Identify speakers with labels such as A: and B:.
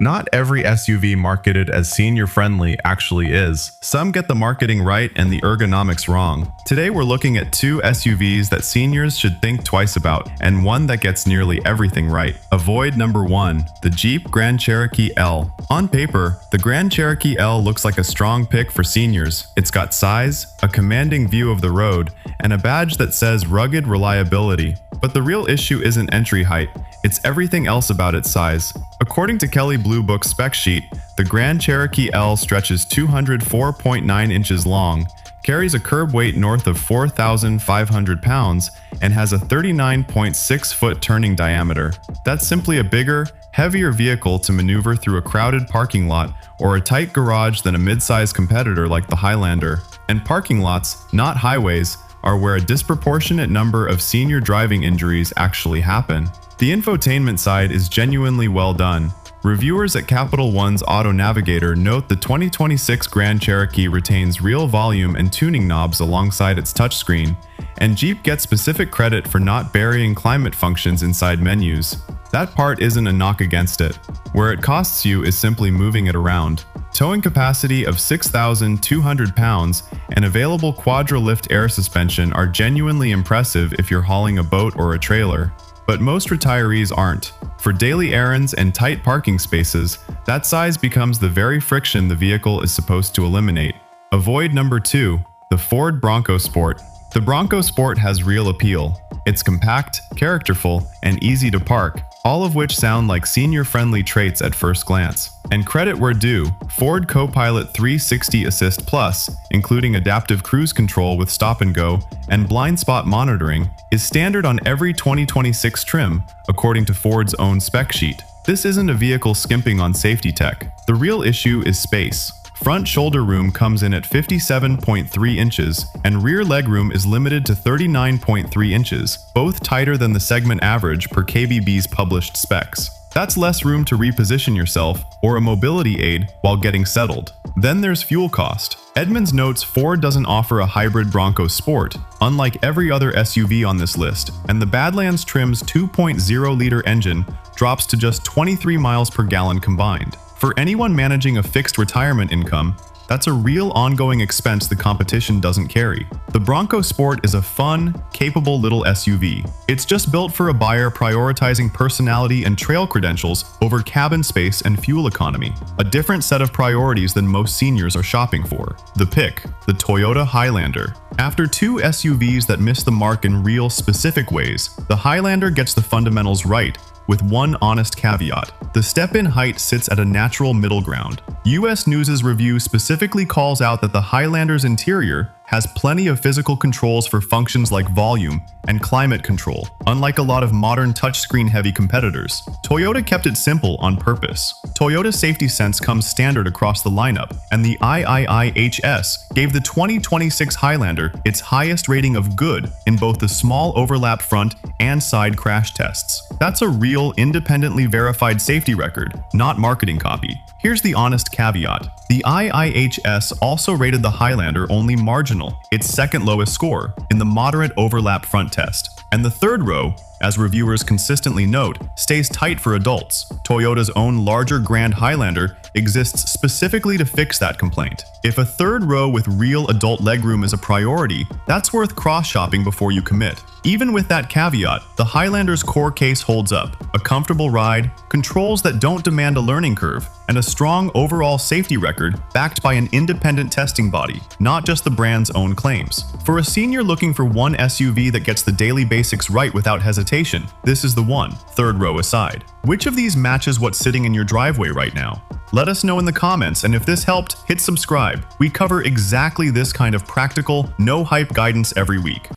A: Not every SUV marketed as senior-friendly actually is. Some get the marketing right and the ergonomics wrong. Today we're looking at two SUVs that seniors should think twice about, and one that gets nearly everything right. Avoid number 1, the Jeep Grand Cherokee L. On paper, the Grand Cherokee L looks like a strong pick for seniors. It's got size, a commanding view of the road, and a badge that says rugged reliability. But the real issue isn't entry height, it's everything else about its size. According to Kelley Blue Book's spec sheet, the Grand Cherokee L stretches 204.9 inches long, carries a curb weight north of 4,500 pounds, and has a 39.6-foot turning diameter. That's simply a bigger, heavier vehicle to maneuver through a crowded parking lot or a tight garage than a mid-sized competitor like the Highlander. And parking lots, not highways, are where a disproportionate number of senior driving injuries actually happen. The infotainment side is genuinely well done. Reviewers at Capital One's Auto Navigator note the 2026 Grand Cherokee retains real volume and tuning knobs alongside its touchscreen, and Jeep gets specific credit for not burying climate functions inside menus. That part isn't a knock against it. Where it costs you is simply moving it around. Towing capacity of 6,200 pounds and available quadra-lift air suspension are genuinely impressive if you're hauling a boat or a trailer. But most retirees aren't. For daily errands and tight parking spaces, that size becomes the very friction the vehicle is supposed to eliminate. Avoid number 2, the Ford Bronco Sport. The Bronco Sport has real appeal. It's compact, characterful, and easy to park, all of which sound like senior-friendly traits at first glance. And credit where due, Ford Co-Pilot 360 Assist Plus, including adaptive cruise control with stop and go and blind spot monitoring, is standard on every 2026 trim, according to Ford's own spec sheet. This isn't a vehicle skimping on safety tech. The real issue is space. Front shoulder room comes in at 57.3 inches, and rear legroom is limited to 39.3 inches, both tighter than the segment average per KBB's published specs. That's less room to reposition yourself or a mobility aid while getting settled. Then there's fuel cost. Edmunds notes Ford doesn't offer a hybrid Bronco Sport, unlike every other SUV on this list, and the Badlands trim's 2.0-liter engine drops to just 23 miles per gallon combined. For anyone managing a fixed retirement income, that's a real ongoing expense the competition doesn't carry. The Bronco Sport is a fun, capable little SUV. It's just built for a buyer prioritizing personality and trail credentials over cabin space and fuel economy, a different set of priorities than most seniors are shopping for. The pick, the Toyota Highlander. After two SUVs that miss the mark in real specific ways, the Highlander gets the fundamentals right, with one honest caveat. The step-in height sits at a natural middle ground. US News' review specifically calls out that the Highlander's interior has plenty of physical controls for functions like volume and climate control, unlike a lot of modern touchscreen-heavy competitors. Toyota kept it simple on purpose. Toyota's safety sense comes standard across the lineup, and the IIIHS gave the 2026 Highlander its highest rating of good in both the small overlap front and side crash tests. That's a real, independently verified safety record, not marketing copy. Here's the honest caveat. The IIHS also rated the Highlander only marginal, its second lowest score, in the moderate overlap front test. And the third row, as reviewers consistently note, stays tight for adults. Toyota's own larger Grand Highlander exists specifically to fix that complaint. If a third row with real adult legroom is a priority, that's worth cross-shopping before you commit. Even with that caveat, the Highlander's core case holds up. A comfortable ride, controls that don't demand a learning curve, and a strong overall safety record backed by an independent testing body, not just the brand's own claims. For a senior looking for one SUV that gets the daily basics right without hesitation, this is the one, third row aside. Which of these matches what's sitting in your driveway right now? Let us know in the comments, and if this helped, hit subscribe. We cover exactly this kind of practical, no-hype guidance every week.